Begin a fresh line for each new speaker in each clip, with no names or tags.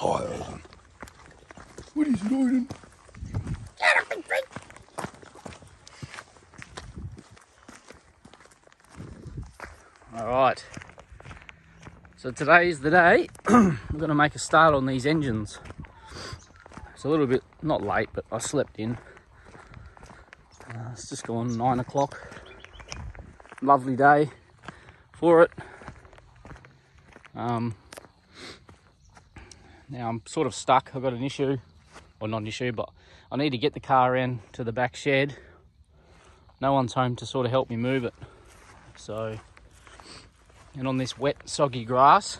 Hi, Alison. What is it, Aiden?
Get up and drink. Alright, so today's the day. We're going to make a start on these engines. It's a little bit, not late, but I slept in. It's just gone 9 o'clock. Lovely day for it. Now I'm sort of stuck. I've got an issue, or not an issue, but I need to get the car in to the back shed. No one's home to sort of help me move it. So, and on this wet, soggy grass,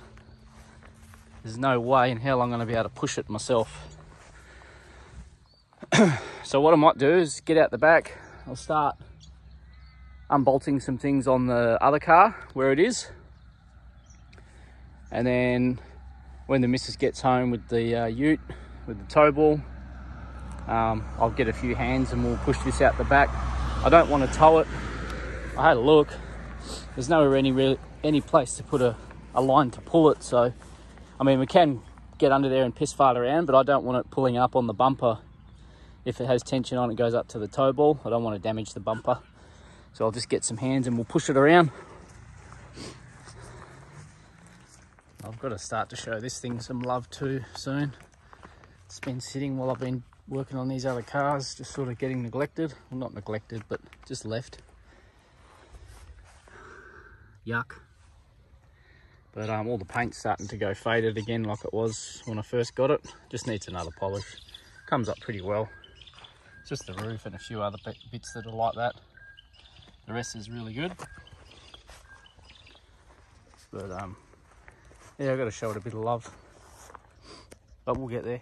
there's no way in hell I'm going to be able to push it myself. So what I might do is get out the back. I'll start unbolting some things on the other car where it is, and then when the missus gets home with the ute, with the tow ball, I'll get a few hands and we'll push this out the back. I don't want to tow it. I had a look. There's nowhere any place to put a line to pull it. So, I mean, we can get under there and piss fart around, but I don't want it pulling up on the bumper. If it has tension on, it goes up to the tow ball. I don't want to damage the bumper. So I'll just get some hands and we'll push it around. I've got to start to show this thing some love too soon. It's been sitting while I've been working on these other cars, just sort of getting neglected. Well, not neglected, but just left. Yuck. But all the paint's starting to go faded again like it was when I first got it. Just needs another polish. Comes up pretty well. It's just the roof and a few other bits that are like that. The rest is really good. But yeah, I've got to show it a bit of love. But we'll get there.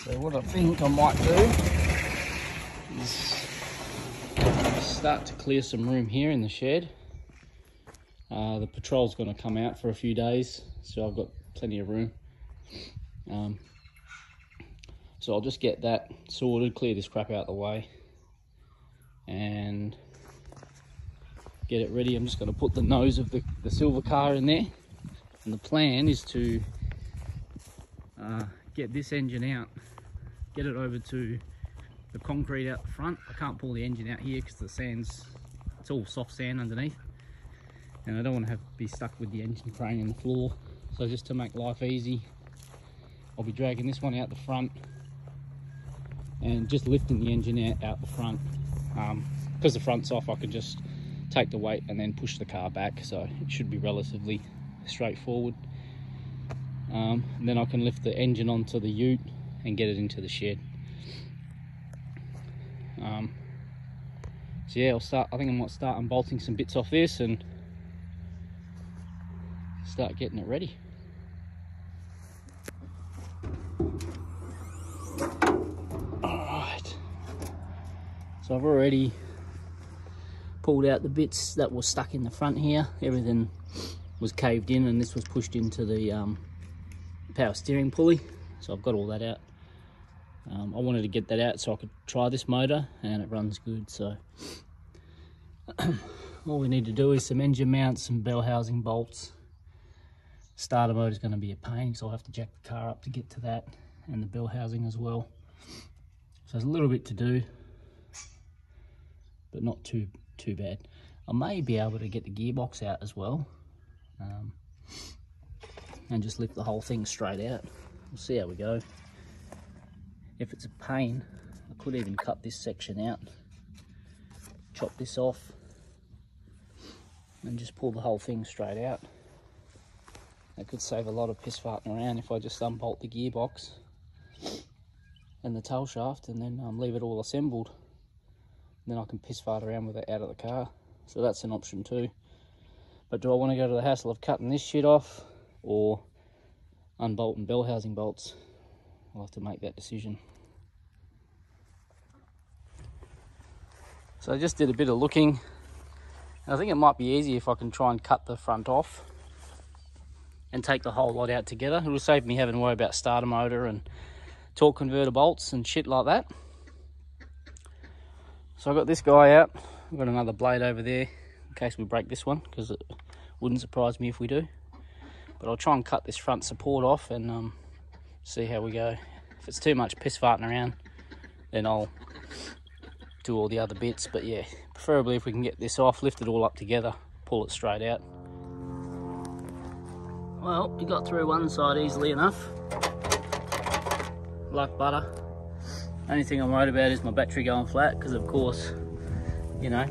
So what I think I might do is start to clear some room here in the shed. The patrol's going to come out for a few days, so I've got plenty of room. So I'll just get that sorted, clear this crap out of the way, and get it ready. I'm just going to put the nose of the silver car in there, and the plan is to get this engine out, get it over to the concrete out the front. I can't pull the engine out here because the sand's, it's all soft sand underneath, and I don't want to be stuck with the engine crane in the floor. So just to make life easy, I'll be dragging this one out the front and just lifting the engine out the front. Because the front's off, I can just take the weight and then push the car back, so it should be relatively straightforward. And then I can lift the engine onto the ute and get it into the shed. So yeah, I think I might start unbolting some bits off this and start getting it ready. Alright, so I've already pulled out the bits that were stuck in the front here. Everything was caved in and this was pushed into the power steering pulley, so I've got all that out. I wanted to get that out so I could try this motor, and it runs good. So all we need to do is some engine mounts, some bell housing bolts. Starter motor is going to be a pain, so I'll have to jack the car up to get to that, and the bell housing as well. So there's a little bit to do, but not too bad. I may be able to get the gearbox out as well, and just lift the whole thing straight out. We'll see how we go. If it's a pain, I could even cut this section out, chop this off, and just pull the whole thing straight out. That could save a lot of piss farting around if I just unbolt the gearbox and the tail shaft and then leave it all assembled. And then I can piss fart around with it out of the car. So that's an option too. But do I want to go to the hassle of cutting this shit off or unbolting bell housing bolts? I'll have to make that decision. So I just did a bit of looking. I think it might be easy if I can try and cut the front off and take the whole lot out together. It will save me having to worry about starter motor and torque converter bolts and shit like that. So I got this guy out. I've got another blade over there in case we break this one, because it wouldn't surprise me if we do. But I'll try and cut this front support off and see how we go. If it's too much piss farting around, then I'll do all the other bits. But yeah, preferably if we can get this off, lift it all up together, pull it straight out. Well, we got through one side easily enough, like butter. Only thing I'm worried about is my battery going flat, because of course, you know,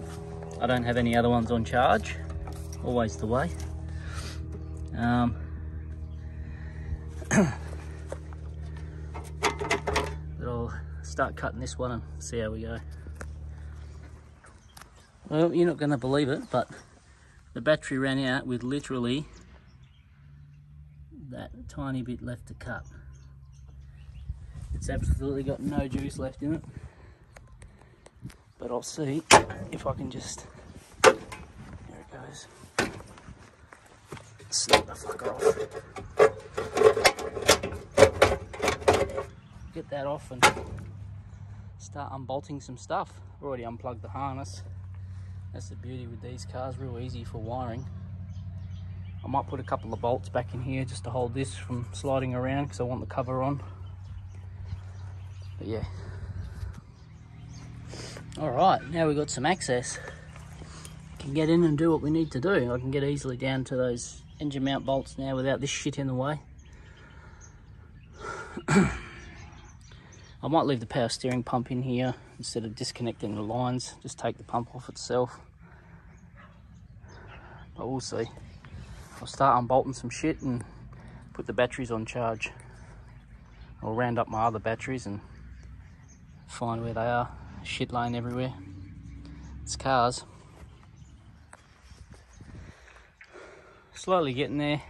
I don't have any other ones on charge. Always the way. But I'll start cutting this one and see how we go. Well, you're not going to believe it, but the battery ran out with literally that tiny bit left to cut. It's absolutely got no juice left in it. But I'll see if I can just, there it goes, snap the fucker off. Get that off and start unbolting some stuff. I've already unplugged the harness. That's the beauty with these cars, real easy for wiring. I might put a couple of bolts back in here just to hold this from sliding around, because I want the cover on. But yeah. Alright, now we've got some access. Can get in and do what we need to do. I can get easily down to those engine mount bolts now without this shit in the way. I might leave the power steering pump in here instead of disconnecting the lines. Just take the pump off itself. But we'll see. I'll start unbolting some shit and put the batteries on charge. I'll round up my other batteries and find where they are. Shit laying everywhere. It's cars. Slowly getting there.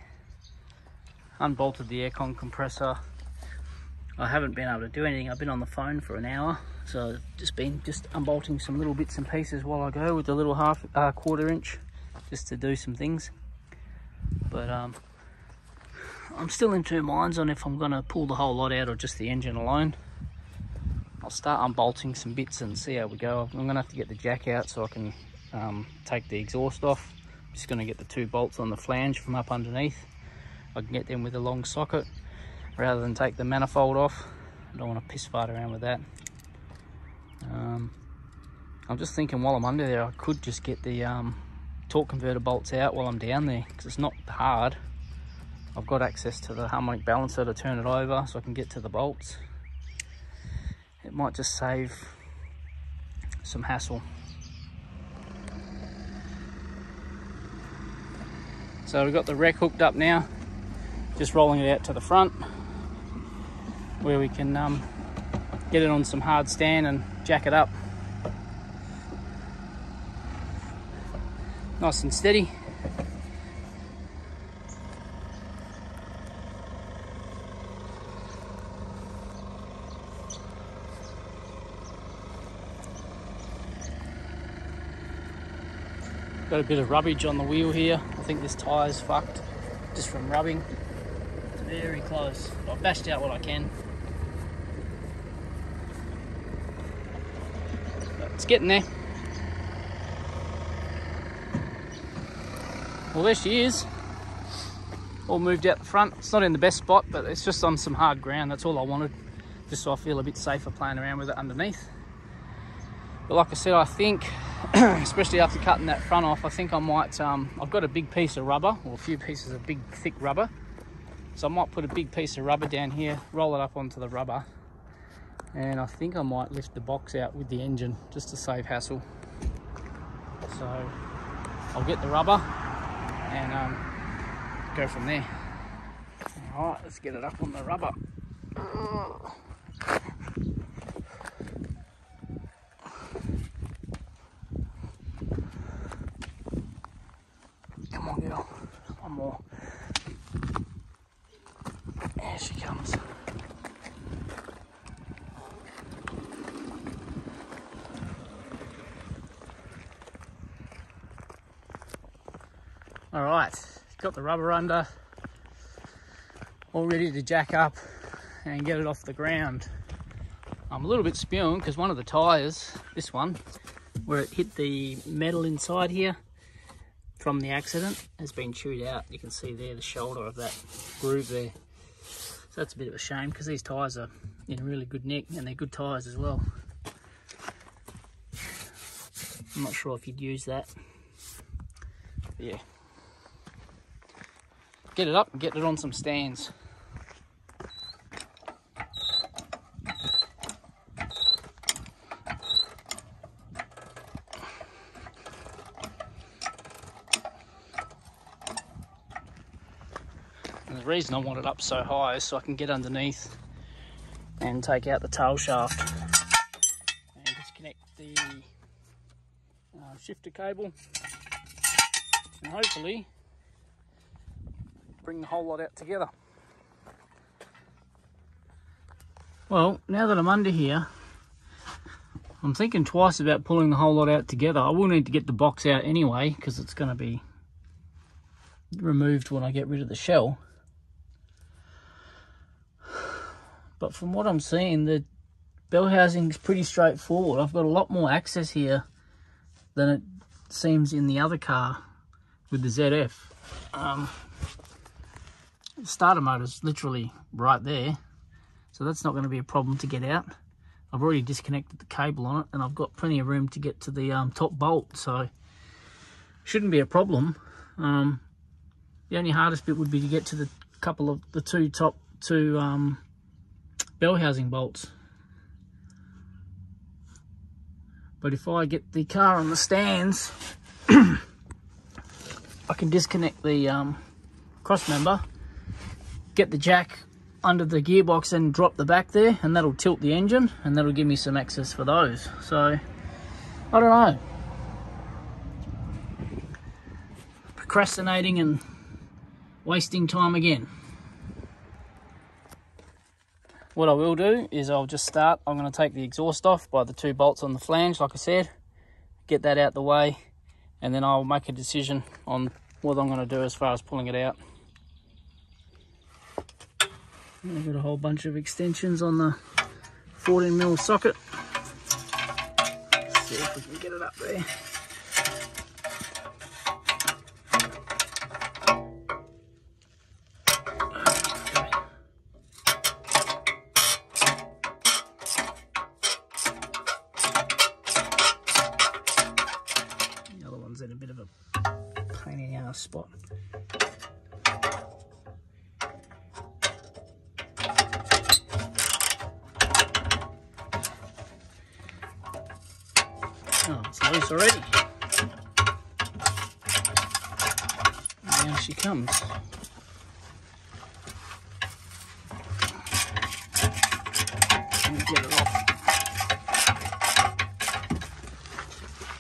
Unbolted the aircon compressor. I haven't been able to do anything. I've been on the phone for an hour, so I've just been unbolting some little bits and pieces while I go with the little quarter inch, just to do some things. But I'm still in two minds on if I'm going to pull the whole lot out or just the engine alone. I'll start unbolting some bits and see how we go. I'm going to have to get the jack out so I can take the exhaust off. I'm just going to get the two bolts on the flange from up underneath. I can get them with a long socket rather than take the manifold off. I don't want to piss fart around with that. I'm just thinking while I'm under there, I could just get the torque converter bolts out while I'm down there, because it's not hard. I've got access to the harmonic balancer to turn it over so I can get to the bolts. It might just save some hassle. So we've got the wreck hooked up now, just rolling it out to the front where we can get it on some hard stand and jack it up. Nice and steady. Got a bit of rubbage on the wheel here. I think this tyre's fucked just from rubbing. It's very close. I've bashed out what I can. But it's getting there. Well, there she is. All moved out the front. It's not in the best spot, but it's just on some hard ground. That's all I wanted, just so I feel a bit safer playing around with it underneath. But like I said, I think, especially after cutting that front off, I think I might, I've got a big piece of rubber, or a few pieces of big thick rubber. So I might put a big piece of rubber down here, roll it up onto the rubber. And I think I might lift the box out with the engine, just to save hassle. So I'll get the rubber and go from there. All right, let's get it up on the rubber. Come on, girl. One more. There she comes. All right, got the rubber under, all ready to jack up and get it off the ground. I'm a little bit spewing because one of the tyres, this one, where it hit the metal inside here, from the accident has been chewed out. You can see there the shoulder of that groove there. So that's a bit of a shame because these tyres are in really good nick and they're good tyres as well. I'm not sure if you'd use that. But yeah. Get it up and get it on some stands. And the reason I want it up so high is so I can get underneath and take out the tail shaft and disconnect the shifter cable and hopefully bring the whole lot out together. Well, now that I'm under here, I'm thinking twice about pulling the whole lot out together. I will need to get the box out anyway because it's going to be removed when I get rid of the shell. But from what I'm seeing, the bell housing is pretty straightforward. I've got a lot more access here than it seems in the other car with the ZF. The starter motor's literally right there, so that's not going to be a problem to get out. I've already disconnected the cable on it, and I've got plenty of room to get to the top bolt, so shouldn't be a problem. The only hardest bit would be to get to the top two bell housing bolts. But if I get the car on the stands, I can disconnect the cross member, get the jack under the gearbox and drop the back there, and that'll tilt the engine and that'll give me some access for those. So I don't know, procrastinating and wasting time again. What I will do is I'll just start. I'm going to take the exhaust off by the 2 bolts on the flange, like I said, get that out the way, and then I'll make a decision on what I'm going to do as far as pulling it out. I've got a whole bunch of extensions on the 14mm socket. Let's see if we can get it up there. In a bit of a pain in the ass spot. Oh, it's loose already. And down she comes. Let me get it off.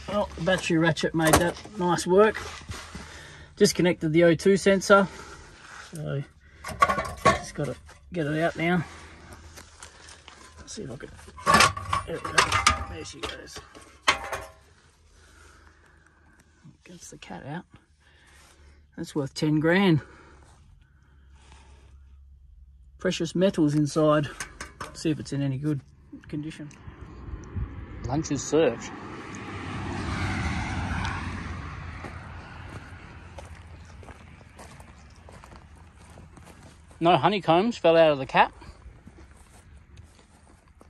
Well, the battery ratchet made that nice work. Disconnected the O2 sensor, so just got to get it out now. Let's see if I can. There we go. There she goes. Gets the cat out. That's worth 10 grand. Precious metals inside. Let's see if it's in any good condition. Lunch is served. No honeycombs fell out of the cap.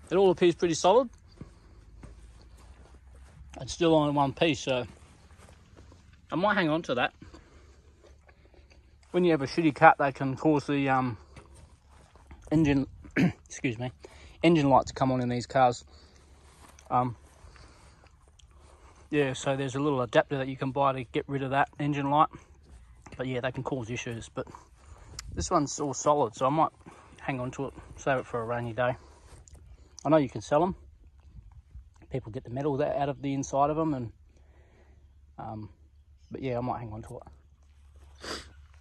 It all appears pretty solid. It's still on in one piece, so I might hang on to that. When you have a shitty cat, they can cause the engine, excuse me, engine light to come on in these cars. Yeah, so there's a little adapter that you can buy to get rid of that engine light. But yeah, they can cause issues. But this one's all solid, so I might hang on to it, save it for a rainy day. I know you can sell them. People get the metal out of the inside of them, and but yeah, I might hang on to it.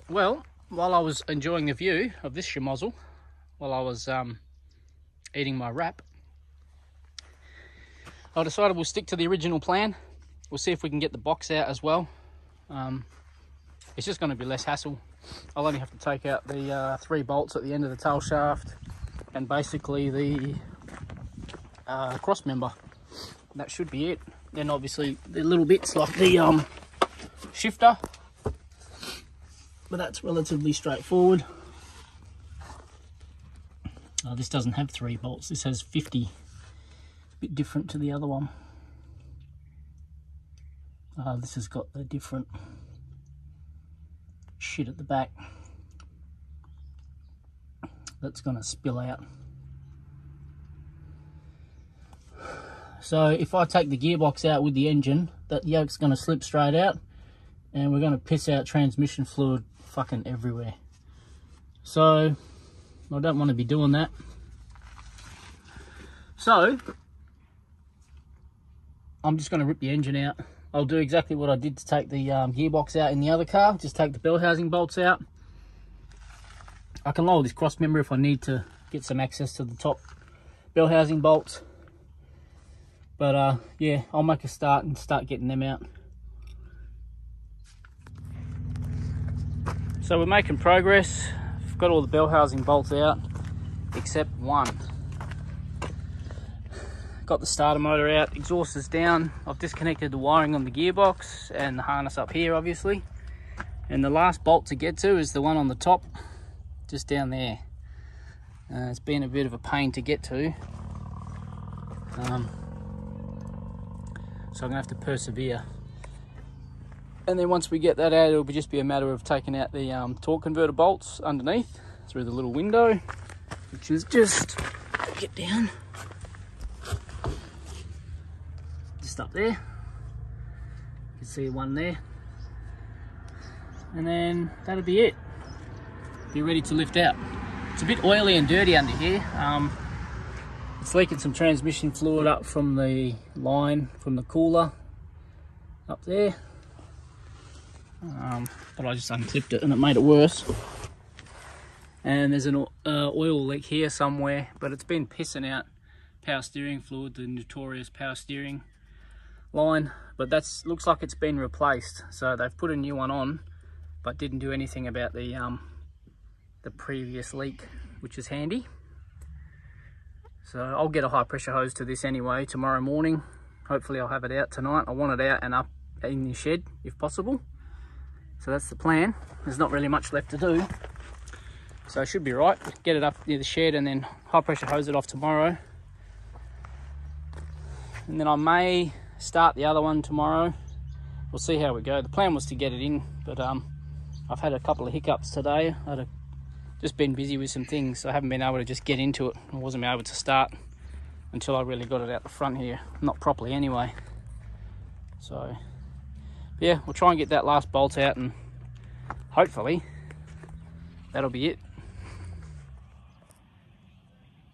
Well, while I was enjoying the view of this schmozzle, while I was eating my wrap, I decided we'll stick to the original plan. We'll see if we can get the box out as well. It's just going to be less hassle. I'll only have to take out the 3 bolts at the end of the tail shaft and basically the cross member. That should be it. Then obviously the little bits like the shifter but that's relatively straightforward. Oh, this doesn't have 3 bolts, this has 50. A bit different to the other one. This has got the different shit at the back that's going to spill out. So if I take the gearbox out with the engine, that yoke's going to slip straight out and we're going to piss out transmission fluid fucking everywhere. So I don't want to be doing that. So I'm just going to rip the engine out. I'll do exactly what I did to take the gearbox out in the other car. Just take the bell housing bolts out. I can lower this cross member if I need to get some access to the top bell housing bolts. But yeah, I'll make a start and start getting them out. So we're making progress. I've got all the bell housing bolts out except one. Got the starter motor out, exhaust is down. I've disconnected the wiring on the gearbox and the harness up here obviously. And the last bolt to get to is the one on the top, just down there. It's been a bit of a pain to get to. So I'm gonna have to persevere. And then once we get that out, it'll just be a matter of taking out the torque converter bolts underneath through the little window, which is just, get down. Up there, you can see one there, and then that'll be it. Be ready to lift out. It's a bit oily and dirty under here. It's leaking some transmission fluid up from the line from the cooler up there, but I just unclipped it and it made it worse. And there's an oil leak here somewhere, but it's been pissing out power steering fluid, the notorious power steering line, but that's looks like it's been replaced. So they've put a new one on, but didn't do anything about the previous leak, which is handy. So I'll get a high pressure hose to this anyway tomorrow morning. Hopefully I'll have it out tonight. I want it out and up in the shed if possible. So that's the plan. There's not really much left to do, so I should be right. Get it up near the shed and then high pressure hose it off tomorrow. And then I may start the other one tomorrow. We'll see how we go. The plan was to get it in, but I've had a couple of hiccups today. I've just been busy with some things, so I haven't been able to just get into it. I wasn't able to start until I really got it out the front here, not properly anyway. So yeah, we'll try and get that last bolt out and hopefully that'll be it.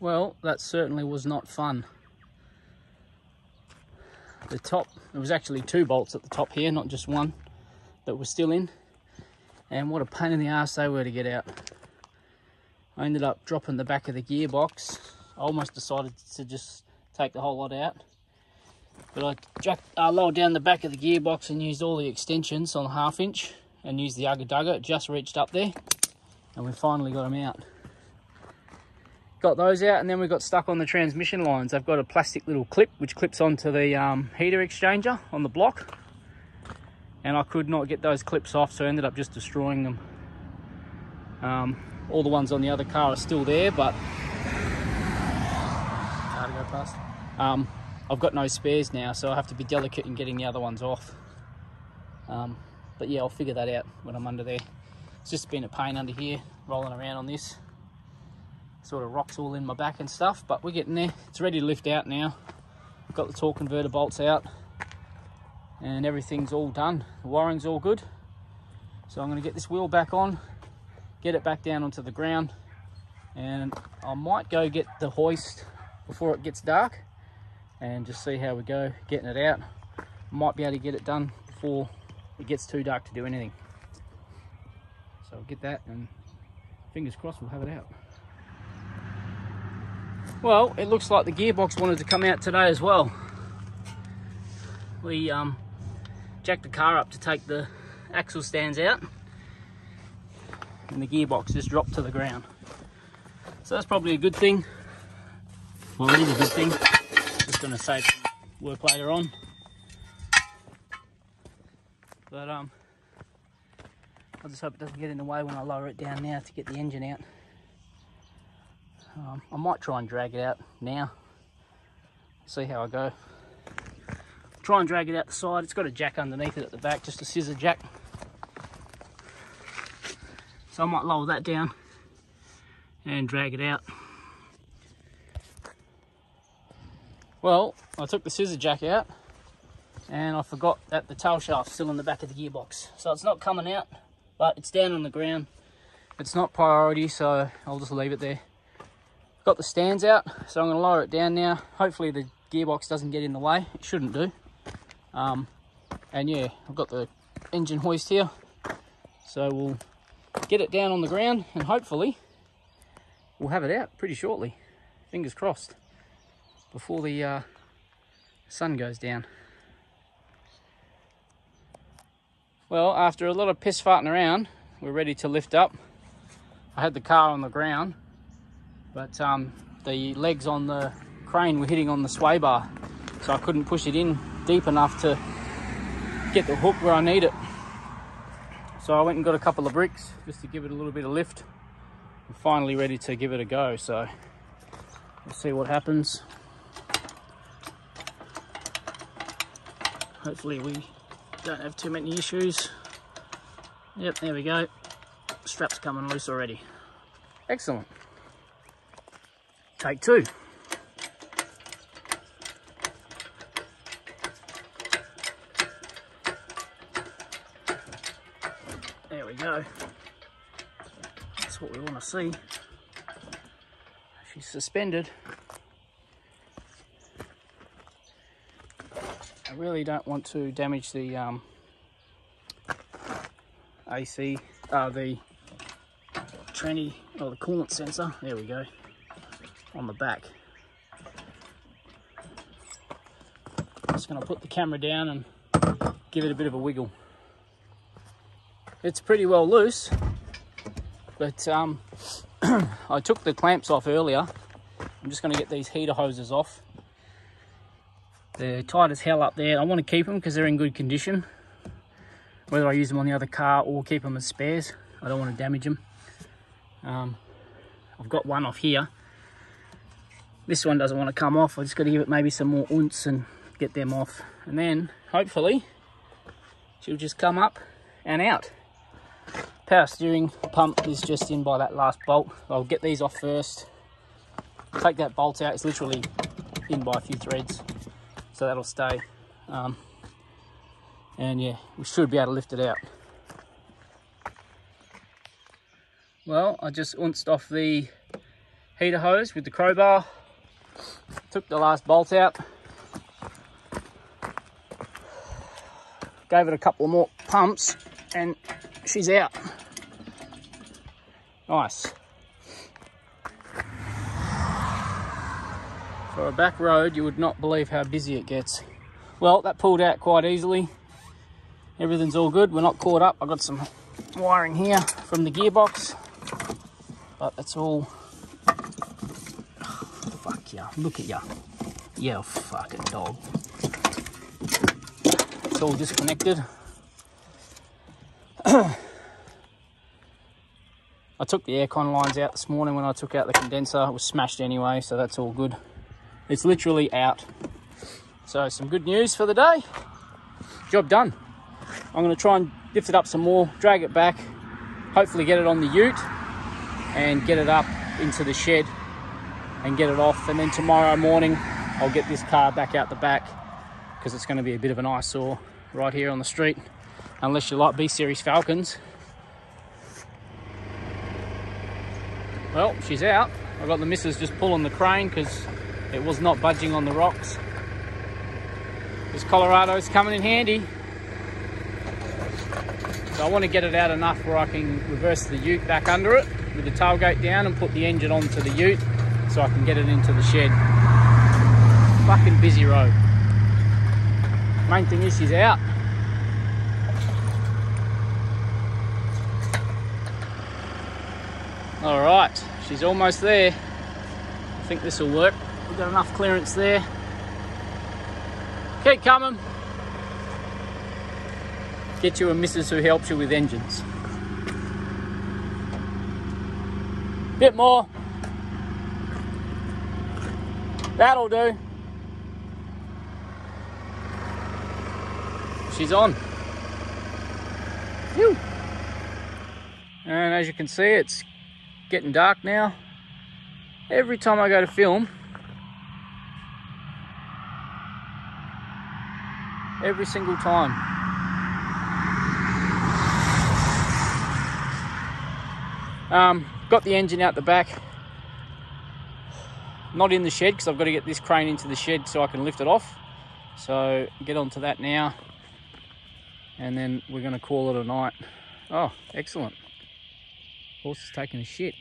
Well, that certainly was not fun. The top, there was actually 2 bolts at the top here, not just one, that was still in. And what a pain in the ass they were to get out. I ended up dropping the back of the gearbox. I almost decided to just take the whole lot out. But I lowered down the back of the gearbox and used all the extensions on the 1/2 inch and used the ugga dugga. It just reached up there and we finally got them out. Got those out, and then we got stuck on the transmission lines. They've got a plastic little clip which clips onto the heater exchanger on the block, and I could not get those clips off, so I ended up just destroying them. All the ones on the other car are still there, but hard to go past. I've got no spares now, so I have to be delicate in getting the other ones off. But yeah, I'll figure that out when I'm under there. It's just been a pain under here rolling around on this. Sort of rocks all in my back and stuff, but we're getting there. It's ready to lift out now. I've got the torque converter bolts out and everything's all done. The wiring's all good. So I'm going to get this wheel back on, get it back down onto the ground, and I might go get the hoist before it gets dark and just see how we go getting it out. Might be able to get it done before it gets too dark to do anything. So I'll get that, and fingers crossed we'll have it out. Well, it looks like the gearbox wanted to come out today as well. We jacked the car up to take the axle stands out, and the gearbox just dropped to the ground. So that's probably a good thing. Well, it is a good thing. Just going to save some work later on. But I just hope it doesn't get in the way when I lower it down now to get the engine out. I might try and drag it out now, see how I go. Try and drag it out the side. It's got a jack underneath it at the back, just a scissor jack. So I might lower that down and drag it out. Well, I took the scissor jack out and I forgot that the tail shaft's still in the back of the gearbox. So it's not coming out, but it's down on the ground. It's not priority, so I'll just leave it there. Got the stands out, so I'm going to lower it down now. Hopefully the gearbox doesn't get in the way. It shouldn't do. And yeah, I've got the engine hoist here, so we'll get it down on the ground and hopefully we'll have it out pretty shortly. Fingers crossed, before the sun goes down. Well, after a lot of piss farting around, we're ready to lift up. I had the car on the ground, but the legs on the crane were hitting on the sway bar, so I couldn't push it in deep enough to get the hook where I need it. So I went and got a couple of bricks just to give it a little bit of lift. I'm finally ready to give it a go, so we'll see what happens. Hopefully we don't have too many issues. Yep, there we go. Strap's coming loose already. Excellent. Take two. There we go. That's what we want to see. She's suspended. I really don't want to damage the AC, the tranny, or the coolant sensor. There we go, on the back. Just going to put the camera down and give it a bit of a wiggle. It's pretty well loose, but I took the clamps off earlier. I'm just going to get these heater hoses off. They're tight as hell up there. I want to keep them because they're in good condition, whether I use them on the other car or keep them as spares. I don't want to damage them. I've got one off here. This one doesn't want to come off. I just got to give it maybe some more ounce and get them off, and then hopefully she'll just come up and out. Power steering pump is just in by that last bolt. I'll get these off first. Take that bolt out. It's literally in by a few threads, so that'll stay. And yeah, we should be able to lift it out. Well, I just unced off the heater hose with the crowbar. Took the last bolt out. Gave it a couple more pumps and she's out. Nice. For a back road, you would not believe how busy it gets. Well, that pulled out quite easily. Everything's all good. We're not caught up. I've got some wiring here from the gearbox, but that's all. Fuck ya. Look at ya. You fucking dog. It's all disconnected. I took the aircon lines out this morning when I took out the condenser. It was smashed anyway, so that's all good. It's literally out. So some good news for the day. Job done. I'm going to try and lift it up some more, drag it back, hopefully get it on the ute and get it up into the shed and get it off. And then tomorrow morning I'll get this car back out the back because it's going to be a bit of an eyesore right here on the street, unless you like B-Series Falcons. Well, she's out. I've got the missus just pulling the crane because it was not budging on the rocks. This Colorado's coming in handy. So I want to get it out enough where I can reverse the ute back under it with the tailgate down and put the engine onto the ute so I can get it into the shed. Fucking busy road. Main thing is she's out. All right, she's almost there. I think this will work. We've got enough clearance there. Keep coming. Get you a missus who helps you with engines. Bit more. That'll do. She's on. Phew. And as you can see, it's getting dark now. Every time I go to film, every single time. Got the engine out the back. Not in the shed because I've got to get this crane into the shed so I can lift it off. So get onto that now. And then we're going to call it a night. Oh, excellent. Horse is taking a shit.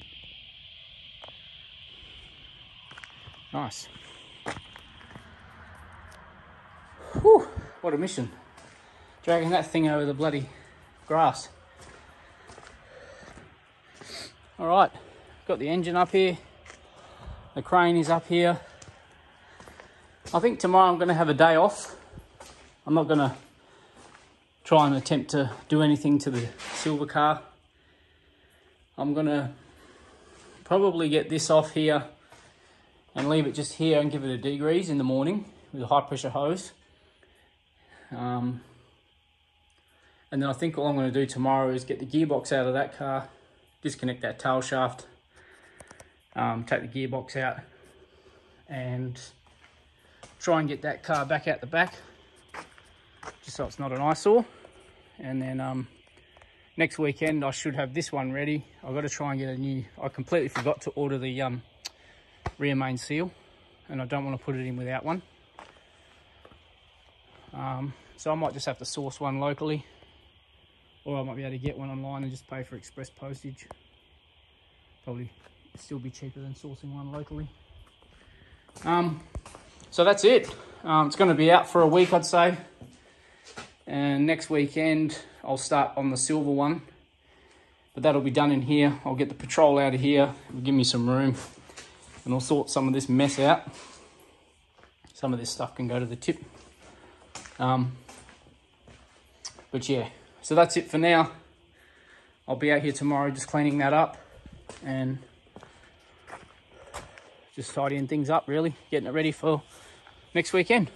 Nice. Whew, what a mission. Dragging that thing over the bloody grass. All right, got the engine up here. The crane is up here. I think tomorrow I'm going to have a day off. I'm not going to try and attempt to do anything to the silver car. I'm going to probably get this off here and leave it just here and give it a degrease in the morning with a high pressure hose. And then I think all I'm going to do tomorrow is get the gearbox out of that car, disconnect that tail shaft, take the gearbox out and try and get that car back out the back just so it's not an eyesore. And then next weekend I should have this one ready. I've got to try and get a new, I completely forgot to order the rear main seal and I don't want to put it in without one. So I might just have to source one locally, or I might be able to get one online and just pay for express postage. Probably still be cheaper than sourcing one locally. So that's it. It's going to be out for a week, I'd say. And next weekend I'll start on the silver one, but that'll be done in here. I'll get the patrol out of here. It'll give me some room and I'll sort some of this mess out. Some of this stuff can go to the tip. But yeah, so that's it for now. I'll be out here tomorrow just cleaning that up and just tidying things up, really, getting it ready for next weekend.